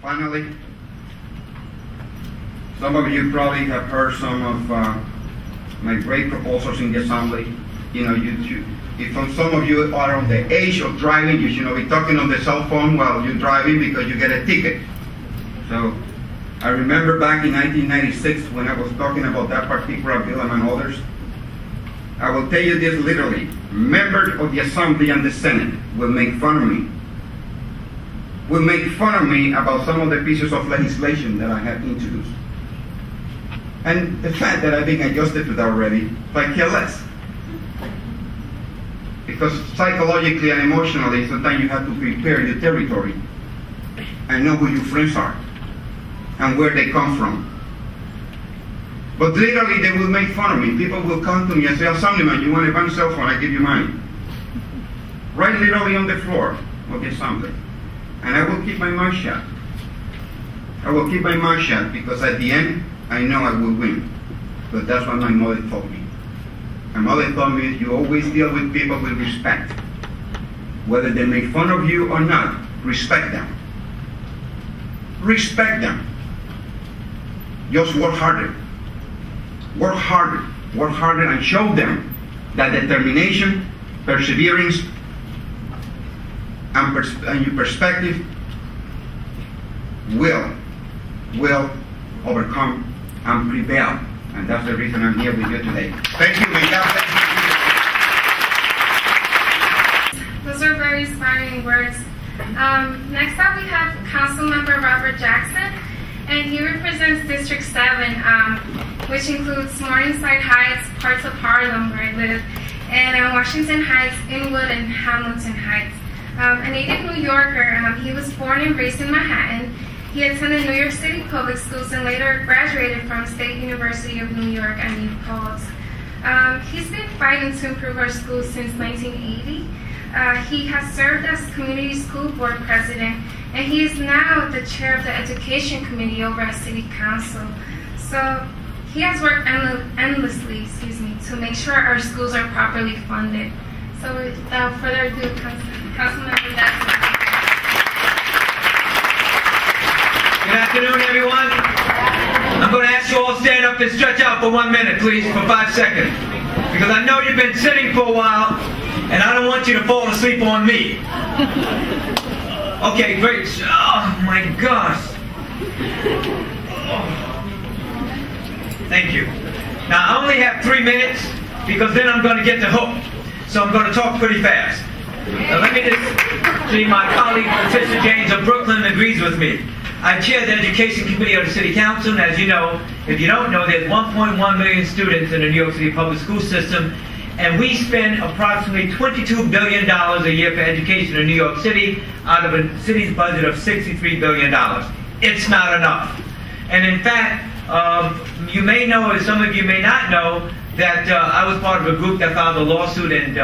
Finally, some of you probably have heard some of my great proposals in the assembly. You know, if some of you are on the age of driving, you should not be talking on the cell phone while you're driving because you get a ticket. So I remember back in 1996 when I was talking about that particular bill among others. I will tell you this literally. Members of the Assembly and the Senate will make fun of me. Will make fun of me about some of the pieces of legislation that I have introduced. And the fact that I've been adjusted to that already, I care less. Because psychologically and emotionally, sometimes you have to prepare your territory and know who your friends are and where they come from. But literally, they will make fun of me. People will come to me and say, Assemblyman, you want a bank cell phone? I give you mine. Right literally on the floor of the Assembly. And I will keep my mouth shut. I will keep my mouth shut because at the end, I know I will win. But that's what my mother told me. My mother told me, you always deal with people with respect. Whether they make fun of you or not, respect them. Respect them. Just work harder. Work harder. Work harder and show them that determination, perseverance, and your perspective will overcome and prevail. And that's the reason I'm here with you today. Thank you, and God bless you. Those are very inspiring words. Next up, we have Councilmember Robert Jackson, and he represents District 7, which includes Morningside Heights, parts of Harlem, where I live, and Washington Heights, Inwood, and Hamilton Heights. A native New Yorker, he was born and raised in Manhattan. He attended New York City public schools and later graduated from State University of New York at New Paltz. He's been fighting to improve our schools since 1980. He has served as community school board president, and he is now the chair of the education committee over at City Council. So he has worked endlessly, to make sure our schools are properly funded. So without further ado, Councilmember Jackson. Good afternoon, everyone. I'm going to ask you all to stand up and stretch out for 1 minute, please, for 5 seconds. Because I know you've been sitting for a while, and I don't want you to fall asleep on me. Okay, great. Oh, my gosh. Oh. Thank you. Now, I only have 3 minutes, because then I'm going to get the hook. So I'm going to talk pretty fast. Now, let me just see, my colleague, Patricia James of Brooklyn, agrees with me. I chair the Education Committee of the City Council, and as you know, if you don't know, there's 1.1 million students in the New York City public school system, and we spend approximately $22 billion a year for education in New York City out of a city's budget of $63 billion. It's not enough. And in fact, you may know, and some of you may not know, that I was part of a group that filed a lawsuit in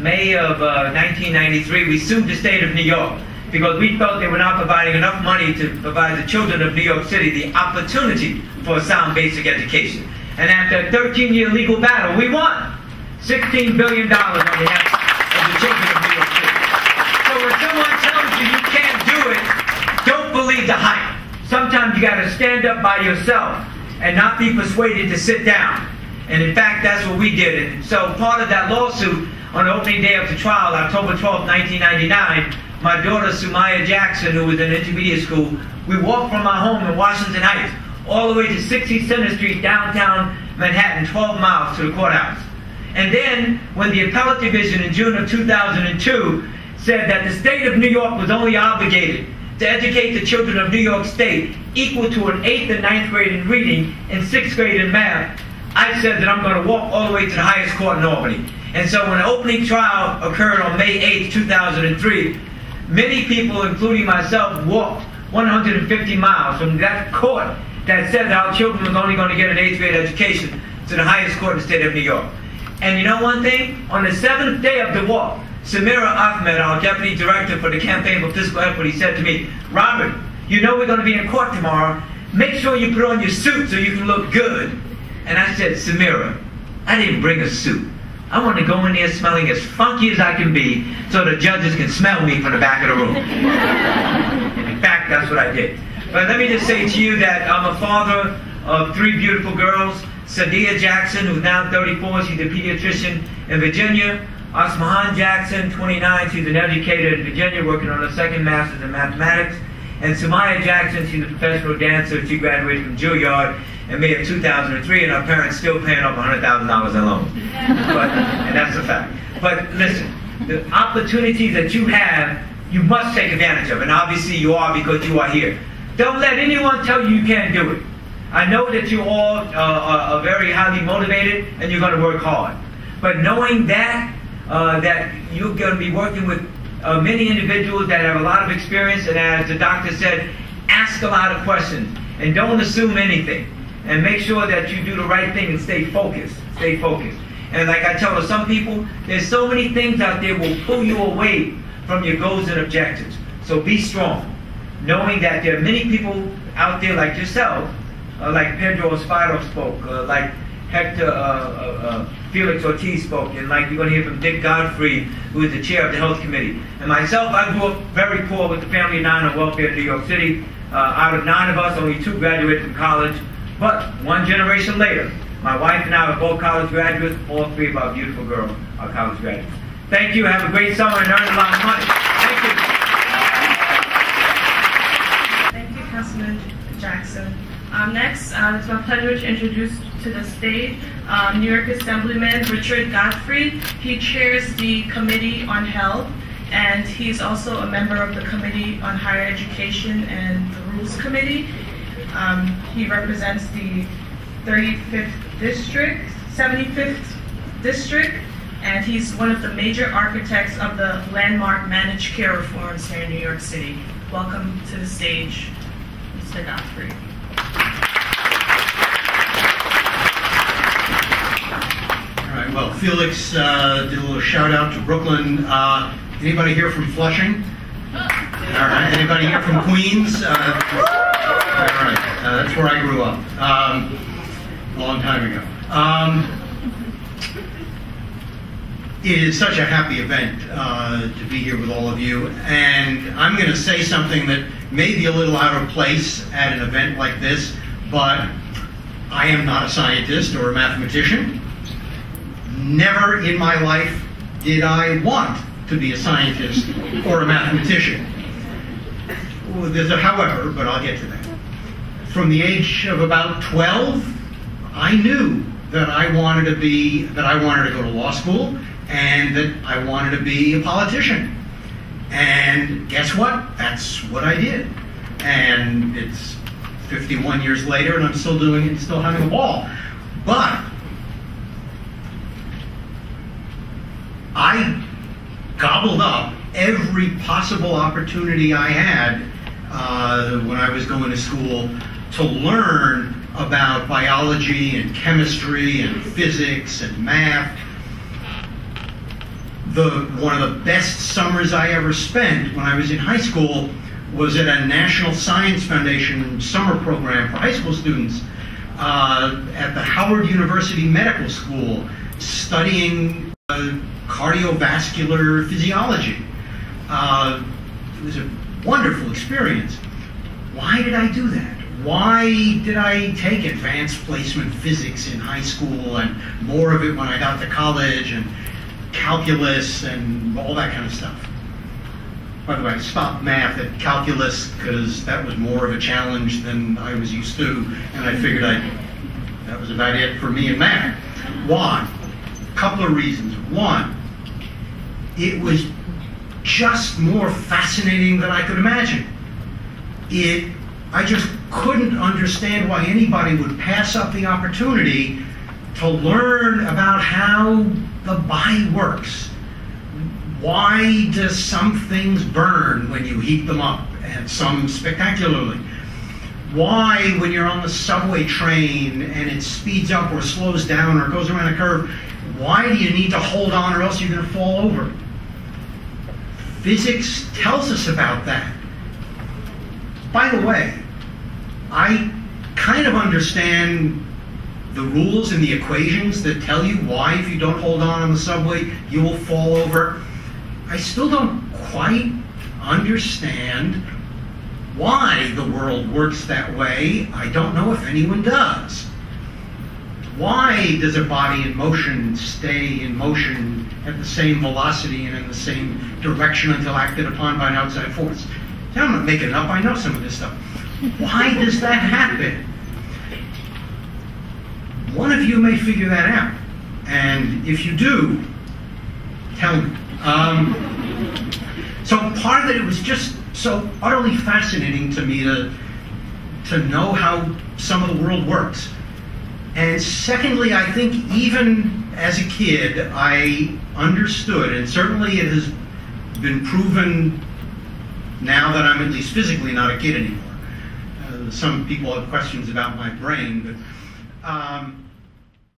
May of 1993. We sued the state of New York because we felt they were not providing enough money to provide the children of New York City the opportunity for a sound basic education. And after a 13-year legal battle, we won $16 billion on behalf of the children of New York City. So when someone tells you you can't do it, don't believe the hype. Sometimes you got to stand up by yourself and not be persuaded to sit down. And in fact, that's what we did. And so part of that lawsuit, on the opening day of the trial, October 12, 1999, my daughter, Sumaya Jackson, who was in intermediate school, we walked from our home in Washington Heights all the way to 60 Center Street, downtown Manhattan, 12 miles to the courthouse. And then, when the appellate division in June of 2002 said that the state of New York was only obligated to educate the children of New York State equal to an 8th and 9th grade in reading and 6th grade in math, I said that I'm going to walk all the way to the highest court in Albany. And so when the opening trial occurred on May 8, 2003, many people, including myself, walked 150 miles from that court that said that our children were only going to get an 8th grade education to the highest court in the state of New York. And you know one thing? On the 7th day of the walk, Samira Ahmed, our deputy director for the Campaign for Fiscal Equity, said to me, Robert, you know we're going to be in court tomorrow. Make sure you put on your suit so you can look good. And I said, Samira, I didn't bring a suit. I want to go in there smelling as funky as I can be so the judges can smell me from the back of the room. And in fact, That's what I did. But let me just say to you that I'm a father of 3 beautiful girls. Sadia Jackson, who's now 34, she's a pediatrician in Virginia. Asmahan Jackson, 29, she's an educator in Virginia, working on her second master's in mathematics. And Sumaya Jackson, she's a professional dancer. She graduated from Juilliard in May of 2003, and her parents still paying off $100,000 in loans. And that's a fact. But listen, the opportunities that you have, you must take advantage of. And obviously you are, because you are here. Don't let anyone tell you you can't do it. I know that you all are very highly motivated and you're going to work hard. But knowing that, that you're going to be working with many individuals that have a lot of experience, and as the doctor said, ask a lot of questions and don't assume anything. And make sure that you do the right thing and stay focused. Stay focused. And like I tell some people, there's so many things out there will pull you away from your goals and objectives. So be strong, knowing that there are many people out there like yourself, like Pedro Espada spoke, like Hector Felix Ortiz spoke, and like you're going to hear from Dick Gottfried, who is the chair of the health committee. And myself, I grew up very poor with the family of 9 on welfare in New York City. Out of 9 of us, only 2 graduated from college. But 1 generation later, my wife and I are both college graduates. All 3 of our beautiful girls are college graduates. Thank you. Have a great summer and earn a lot of money. Thank you. Thank you, Councilman Jackson. Next, it's my pleasure to introduce to the stage New York Assemblyman Richard Gottfried. He chairs the Committee on Health, and he's also a member of the Committee on Higher Education and the Rules Committee. He represents the 35th District, 75th District, and he's one of the major architects of the landmark managed care reforms here in New York City. Welcome to the stage, Mr. Gottfried. All right, well, Felix did a little shout out to Brooklyn. Anybody here from Flushing? All right, anybody here from Queens? All right, that's where I grew up, a long time ago. It is such a happy event to be here with all of you, and I'm going to say something that may be a little out of place at an event like this, but I am not a scientist or a mathematician. Never in my life did I want to be a scientist or a mathematician. There's a however, but I'll get to that. From the age of about 12, I knew that I wanted to go to law school and that I wanted to be a politician. And guess what? That's what I did. And it's 51 years later and I'm still doing it, still having a ball. But I gobbled up every possible opportunity I had when I was going to school to learn about biology and chemistry and physics and math. One of the best summers I ever spent when I was in high school was at a National Science Foundation summer program for high school students at the Howard University Medical School, studying cardiovascular physiology. It was a wonderful experience. Why did I do that? Why did I take advanced placement physics in high school and more of it when I got to college, and calculus and all that kind of stuff? By the way, I stopped math at calculus because that was more of a challenge than I was used to, and I figured that was about it for me in math. Why? A couple of reasons. One, it was just more fascinating than I could imagine. I just couldn't understand why anybody would pass up the opportunity to learn about how the body works. Why do some things burn when you heat them up, and some spectacularly? Why, when you're on the subway train and it speeds up or slows down or goes around a curve, why do you need to hold on or else you're going to fall over? Physics tells us about that. By the way, I kind of understand the rules and the equations that tell you why, if you don't hold on the subway, you will fall over. I still don't quite understand Why the world works that way, I don't know if anyone does. Why does a body in motion stay in motion at the same velocity and in the same direction until acted upon by an outside force? I'm not making it up, I know some of this stuff. Why does that happen? One of you may figure that out. And if you do, tell me. So part of it was just so utterly fascinating to me to know how some of the world works. And secondly, I think even as a kid, I understood, and certainly it has been proven now that I'm at least physically not a kid anymore. Some people have questions about my brain, but